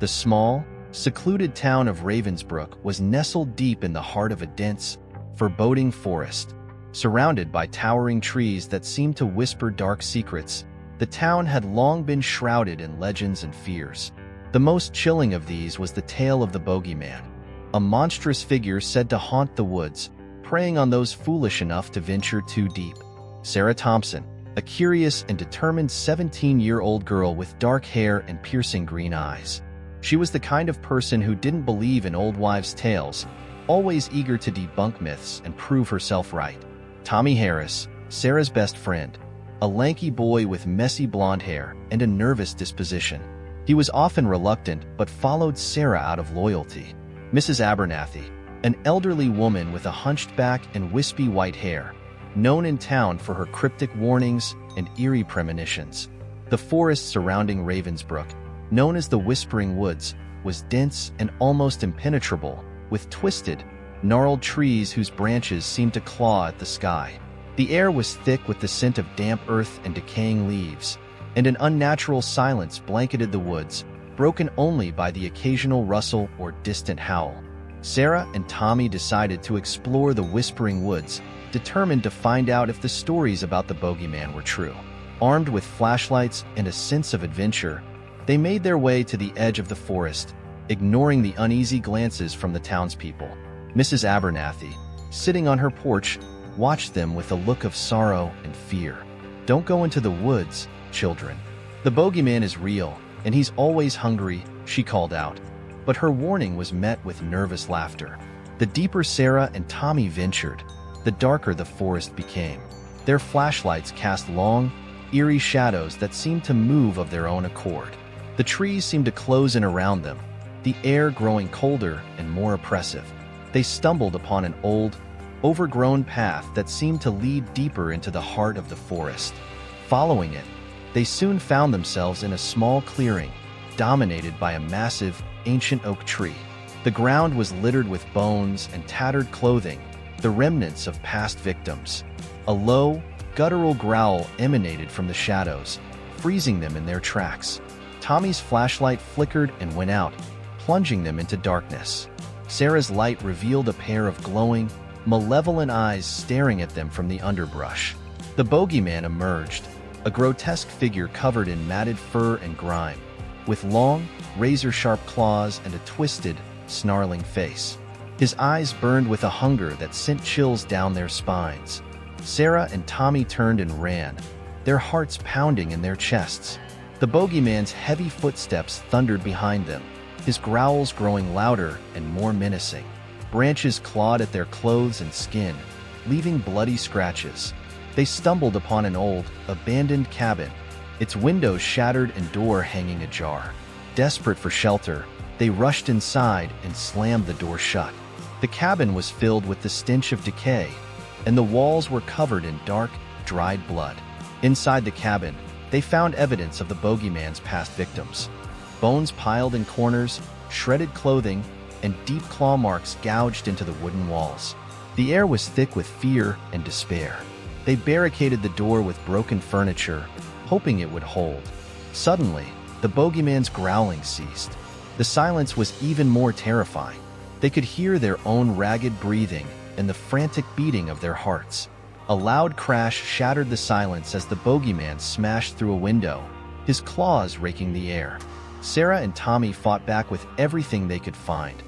The small, secluded town of Ravensbrook was nestled deep in the heart of a dense, foreboding forest. Surrounded by towering trees that seemed to whisper dark secrets, the town had long been shrouded in legends and fears. The most chilling of these was the tale of the Bogeyman, a monstrous figure said to haunt the woods, preying on those foolish enough to venture too deep. Sarah Thompson, a curious and determined 17-year-old girl with dark hair and piercing green eyes. She was the kind of person who didn't believe in old wives' tales, always eager to debunk myths and prove herself right. Tommy Harris, Sarah's best friend, a lanky boy with messy blonde hair and a nervous disposition. He was often reluctant but followed Sarah out of loyalty. Mrs. Abernathy, an elderly woman with a hunched back and wispy white hair, known in town for her cryptic warnings and eerie premonitions. The forest surrounding Ravensbrook, known as the Whispering Woods, was dense and almost impenetrable, with twisted, gnarled trees whose branches seemed to claw at the sky. The air was thick with the scent of damp earth and decaying leaves, and an unnatural silence blanketed the woods, broken only by the occasional rustle or distant howl. Sarah and Tommy decided to explore the Whispering Woods, determined to find out if the stories about the Bogeyman were true. Armed with flashlights and a sense of adventure, they made their way to the edge of the forest, ignoring the uneasy glances from the townspeople. Mrs. Abernathy, sitting on her porch, watched them with a look of sorrow and fear. "Don't go into the woods, children. The Bogeyman is real, and he's always hungry," she called out. But her warning was met with nervous laughter. The deeper Sarah and Tommy ventured, the darker the forest became. Their flashlights cast long, eerie shadows that seemed to move of their own accord. The trees seemed to close in around them, the air growing colder and more oppressive. They stumbled upon an old, overgrown path that seemed to lead deeper into the heart of the forest. Following it, they soon found themselves in a small clearing, dominated by a massive, ancient oak tree. The ground was littered with bones and tattered clothing, the remnants of past victims. A low, guttural growl emanated from the shadows, freezing them in their tracks. Tommy's flashlight flickered and went out, plunging them into darkness. Sarah's light revealed a pair of glowing, malevolent eyes staring at them from the underbrush. The Bogeyman emerged, a grotesque figure covered in matted fur and grime, with long, razor-sharp claws and a twisted, snarling face. His eyes burned with a hunger that sent chills down their spines. Sarah and Tommy turned and ran, their hearts pounding in their chests. The Bogeyman's heavy footsteps thundered behind them, his growls growing louder and more menacing. Branches clawed at their clothes and skin, leaving bloody scratches. They stumbled upon an old, abandoned cabin, its windows shattered and door hanging ajar. Desperate for shelter, they rushed inside and slammed the door shut. The cabin was filled with the stench of decay, and the walls were covered in dark, dried blood. Inside the cabin, they found evidence of the Bogeyman's past victims. Bones piled in corners, shredded clothing, and deep claw marks gouged into the wooden walls. The air was thick with fear and despair. They barricaded the door with broken furniture, hoping it would hold. Suddenly, the Bogeyman's growling ceased. The silence was even more terrifying. They could hear their own ragged breathing and the frantic beating of their hearts. A loud crash shattered the silence as the Bogeyman smashed through a window, his claws raking the air. Sarah and Tommy fought back with everything they could find.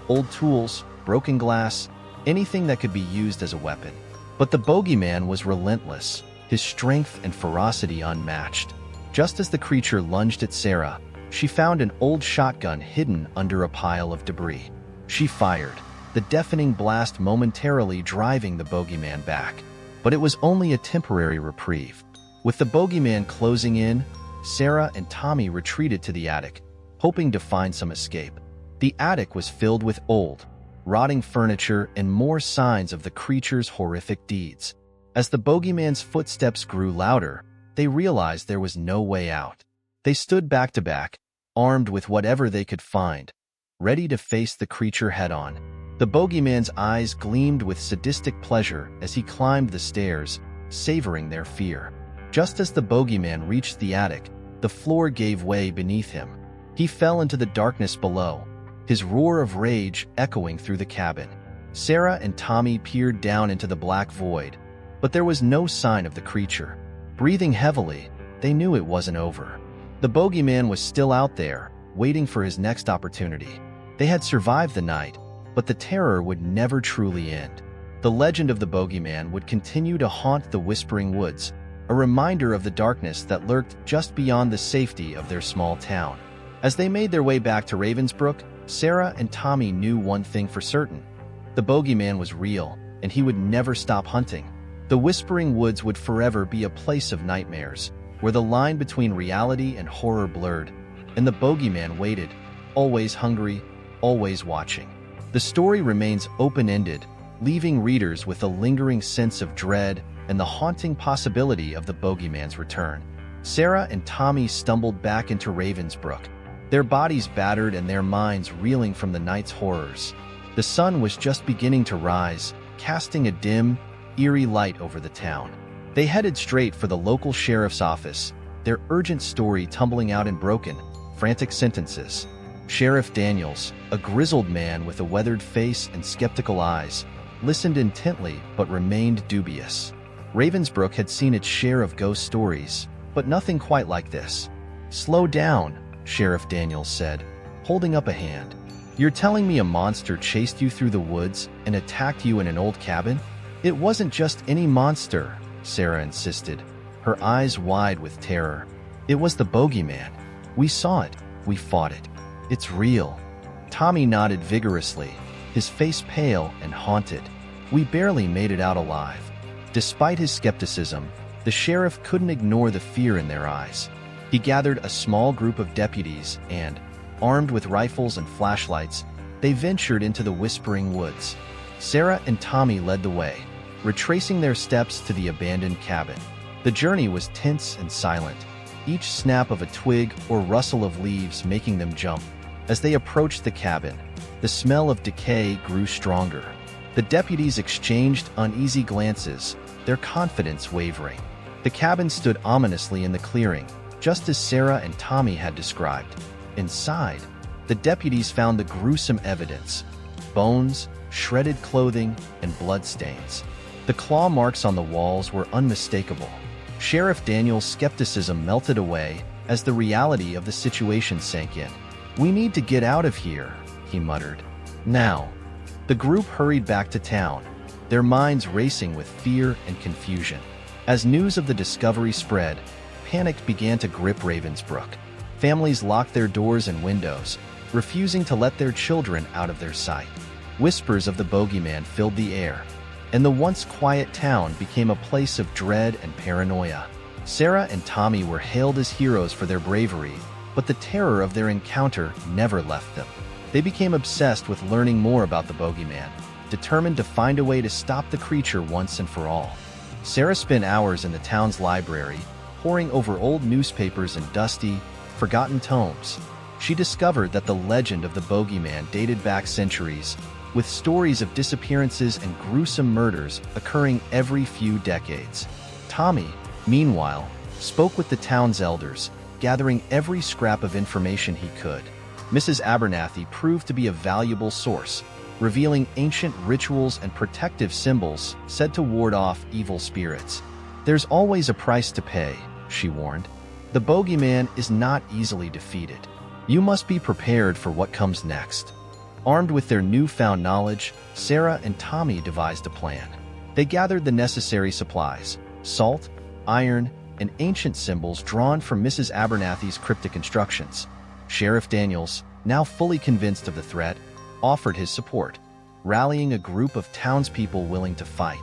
Old tools, broken glass, anything that could be used as a weapon. But the Bogeyman was relentless, his strength and ferocity unmatched. Just as the creature lunged at Sarah, she found an old shotgun hidden under a pile of debris. She fired, the deafening blast momentarily driving the Bogeyman back. But it was only a temporary reprieve. With the Bogeyman closing in, Sarah and Tommy retreated to the attic, hoping to find some escape. The attic was filled with old, rotting furniture and more signs of the creature's horrific deeds. As the Bogeyman's footsteps grew louder, they realized there was no way out. They stood back to back, armed with whatever they could find, ready to face the creature head-on. The Bogeyman's eyes gleamed with sadistic pleasure as he climbed the stairs, savoring their fear. Just as the Bogeyman reached the attic, the floor gave way beneath him. He fell into the darkness below, his roar of rage echoing through the cabin. Sarah and Tommy peered down into the black void, but there was no sign of the creature. Breathing heavily, they knew it wasn't over. The Bogeyman was still out there, waiting for his next opportunity. They had survived the night, but the terror would never truly end. The legend of the Bogeyman would continue to haunt the Whispering Woods, a reminder of the darkness that lurked just beyond the safety of their small town. As they made their way back to Ravensbrook, Sarah and Tommy knew one thing for certain. The Bogeyman was real, and he would never stop hunting. The Whispering Woods would forever be a place of nightmares, where the line between reality and horror blurred, and the Bogeyman waited, always hungry, always watching. The story remains open-ended, leaving readers with a lingering sense of dread and the haunting possibility of the Bogeyman's return. Sarah and Tommy stumbled back into Ravensbrook, their bodies battered and their minds reeling from the night's horrors. The sun was just beginning to rise, casting a dim, eerie light over the town. They headed straight for the local sheriff's office, their urgent story tumbling out in broken, frantic sentences. Sheriff Daniels, a grizzled man with a weathered face and skeptical eyes, listened intently but remained dubious. Ravensbrook had seen its share of ghost stories, but nothing quite like this. "Slow down," Sheriff Daniels said, holding up a hand. "You're telling me a monster chased you through the woods and attacked you in an old cabin?" "It wasn't just any monster," Sarah insisted, her eyes wide with terror. "It was the Bogeyman. We saw it. We fought it. It's real." Tommy nodded vigorously, his face pale and haunted. "We barely made it out alive." Despite his skepticism, the sheriff couldn't ignore the fear in their eyes. He gathered a small group of deputies and, armed with rifles and flashlights, they ventured into the Whispering Woods. Sarah and Tommy led the way, retracing their steps to the abandoned cabin. The journey was tense and silent, each snap of a twig or rustle of leaves making them jump. As they approached the cabin, the smell of decay grew stronger. The deputies exchanged uneasy glances, their confidence wavering. The cabin stood ominously in the clearing, just as Sarah and Tommy had described. Inside, the deputies found the gruesome evidence: bones, shredded clothing, and bloodstains. The claw marks on the walls were unmistakable. Sheriff Daniels' skepticism melted away as the reality of the situation sank in. "We need to get out of here," he muttered. "Now." The group hurried back to town, their minds racing with fear and confusion. As news of the discovery spread, panic began to grip Ravensbrook. Families locked their doors and windows, refusing to let their children out of their sight. Whispers of the Bogeyman filled the air, and the once quiet town became a place of dread and paranoia. Sarah and Tommy were hailed as heroes for their bravery, but the terror of their encounter never left them. They became obsessed with learning more about the Bogeyman, determined to find a way to stop the creature once and for all. Sarah spent hours in the town's library, poring over old newspapers and dusty, forgotten tomes. She discovered that the legend of the Bogeyman dated back centuries, with stories of disappearances and gruesome murders occurring every few decades. Tommy, meanwhile, spoke with the town's elders, gathering every scrap of information he could. Mrs. Abernathy proved to be a valuable source, revealing ancient rituals and protective symbols said to ward off evil spirits. "There's always a price to pay," she warned. "The Bogeyman is not easily defeated. You must be prepared for what comes next." Armed with their newfound knowledge, Sarah and Tommy devised a plan. They gathered the necessary supplies: salt, iron, and ancient symbols drawn from Mrs. Abernathy's cryptic instructions. Sheriff Daniels, now fully convinced of the threat, offered his support, rallying a group of townspeople willing to fight.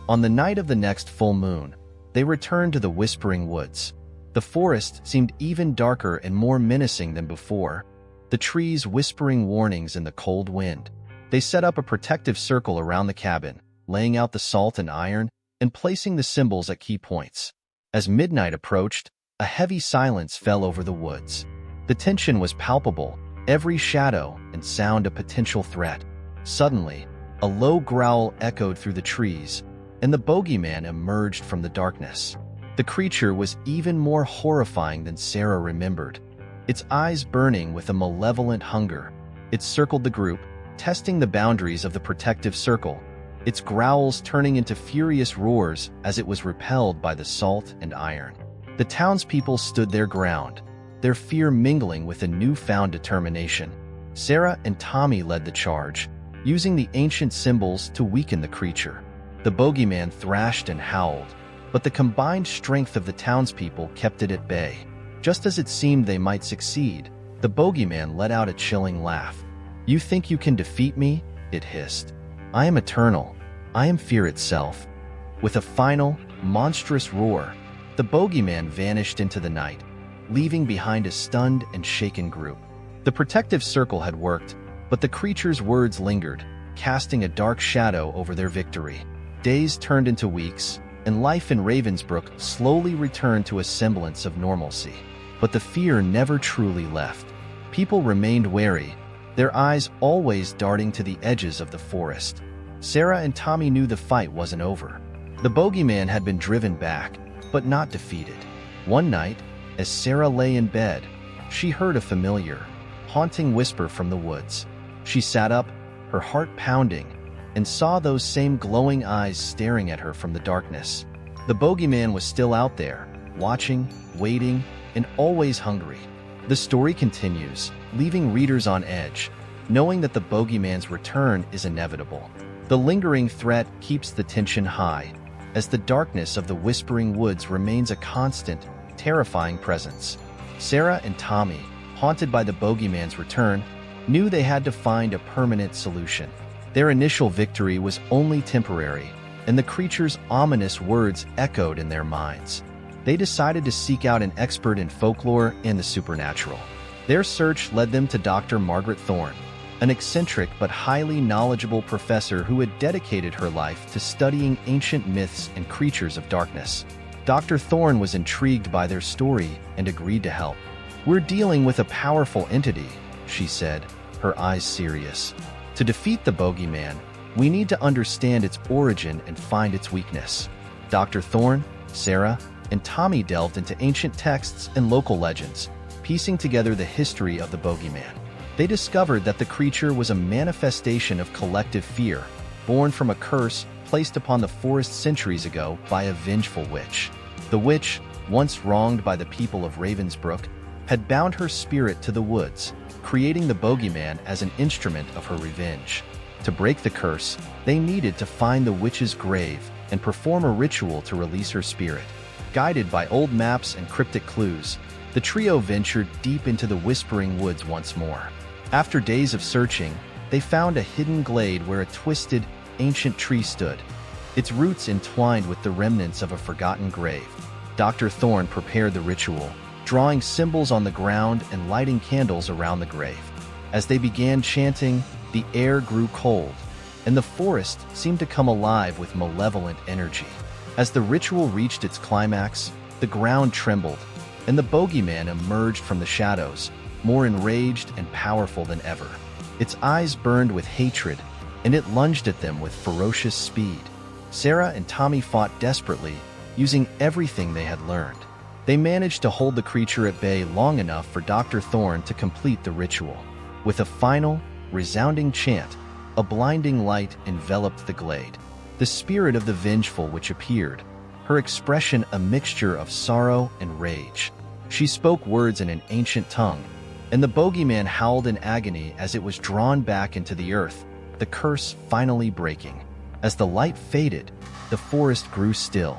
On the night of the next full moon, they returned to the Whispering Woods. The forest seemed even darker and more menacing than before, the trees whispering warnings in the cold wind. They set up a protective circle around the cabin, laying out the salt and iron, and placing the symbols at key points. As midnight approached, a heavy silence fell over the woods. The tension was palpable, every shadow and sound a potential threat. Suddenly, a low growl echoed through the trees, and the Bogeyman emerged from the darkness. The creature was even more horrifying than Sarah remembered. its eyes burning with a malevolent hunger. It circled the group, testing the boundaries of the protective circle, its growls turning into furious roars as it was repelled by the salt and iron. The townspeople stood their ground, their fear mingling with a newfound determination. Sarah and Tommy led the charge, using the ancient symbols to weaken the creature. The Bogeyman thrashed and howled, but the combined strength of the townspeople kept it at bay. Just as it seemed they might succeed, the Bogeyman let out a chilling laugh. "You think you can defeat me?" it hissed. "I am eternal. I am fear itself." With a final, monstrous roar, the Bogeyman vanished into the night, leaving behind a stunned and shaken group. The protective circle had worked, but the creature's words lingered, casting a dark shadow over their victory. Days turned into weeks, and life in Ravensbrook slowly returned to a semblance of normalcy. But the fear never truly left. People remained wary, their eyes always darting to the edges of the forest. Sarah and Tommy knew the fight wasn't over. The Bogeyman had been driven back, but not defeated. One night, as Sarah lay in bed, she heard a familiar, haunting whisper from the woods. She sat up, her heart pounding, and saw those same glowing eyes staring at her from the darkness. The Bogeyman was still out there, watching, waiting, and always hungry. The story continues, leaving readers on edge, knowing that the Bogeyman's return is inevitable. The lingering threat keeps the tension high, as the darkness of the Whispering Woods remains a constant, terrifying presence. Sarah and Tommy, haunted by the Bogeyman's return, knew they had to find a permanent solution. Their initial victory was only temporary, and the creature's ominous words echoed in their minds. They decided to seek out an expert in folklore and the supernatural. Their search led them to Dr. Margaret Thorne, an eccentric but highly knowledgeable professor who had dedicated her life to studying ancient myths and creatures of darkness. Dr. Thorne was intrigued by their story and agreed to help. "We're dealing with a powerful entity," she said, her eyes serious. "To defeat the Bogeyman, we need to understand its origin and find its weakness." Dr. Thorne, Sarah, and Tommy delved into ancient texts and local legends, piecing together the history of the Bogeyman. They discovered that the creature was a manifestation of collective fear, born from a curse placed upon the forest centuries ago by a vengeful witch. The witch, once wronged by the people of Ravensbrook, had bound her spirit to the woods, creating the Bogeyman as an instrument of her revenge. To break the curse, they needed to find the witch's grave and perform a ritual to release her spirit. Guided by old maps and cryptic clues, the trio ventured deep into the Whispering Woods once more. After days of searching, they found a hidden glade where a twisted, ancient tree stood, its roots entwined with the remnants of a forgotten grave. Dr. Thorne prepared the ritual, drawing symbols on the ground and lighting candles around the grave. As they began chanting, the air grew cold, and the forest seemed to come alive with malevolent energy. As the ritual reached its climax, the ground trembled, and the Bogeyman emerged from the shadows, more enraged and powerful than ever. Its eyes burned with hatred, and it lunged at them with ferocious speed. Sarah and Tommy fought desperately, using everything they had learned. They managed to hold the creature at bay long enough for Dr. Thorne to complete the ritual. With a final, resounding chant, a blinding light enveloped the glade. The spirit of the vengeful witch appeared, her expression a mixture of sorrow and rage. She spoke words in an ancient tongue, and the Bogeyman howled in agony as it was drawn back into the earth, the curse finally breaking. As the light faded, the forest grew still.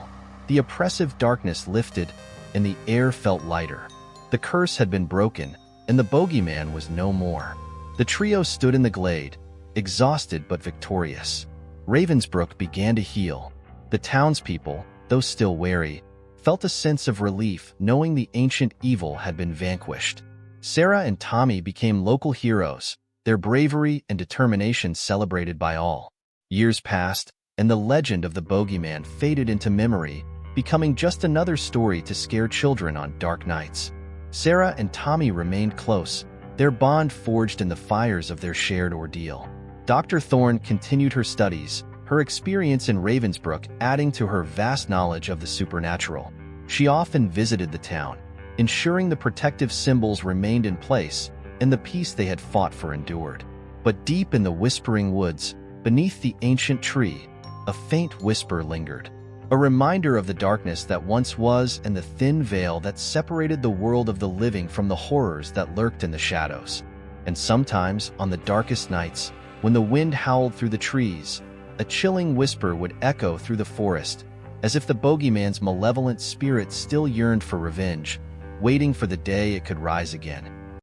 The oppressive darkness lifted, and the air felt lighter. The curse had been broken, and the Bogeyman was no more. The trio stood in the glade, exhausted but victorious. Ravensbrook began to heal. The townspeople, though still wary, felt a sense of relief knowing the ancient evil had been vanquished. Sarah and Tommy became local heroes, their bravery and determination celebrated by all. Years passed, and the legend of the Bogeyman faded into memory, becoming just another story to scare children on dark nights. Sarah and Tommy remained close, their bond forged in the fires of their shared ordeal. Dr. Thorne continued her studies, her experience in Ravensbrook adding to her vast knowledge of the supernatural. She often visited the town, ensuring the protective symbols remained in place and the peace they had fought for endured. But deep in the whispering woods, beneath the ancient tree, a faint whisper lingered, a reminder of the darkness that once was and the thin veil that separated the world of the living from the horrors that lurked in the shadows. And sometimes, on the darkest nights, when the wind howled through the trees, a chilling whisper would echo through the forest, as if the Bogeyman's malevolent spirit still yearned for revenge, waiting for the day it could rise again.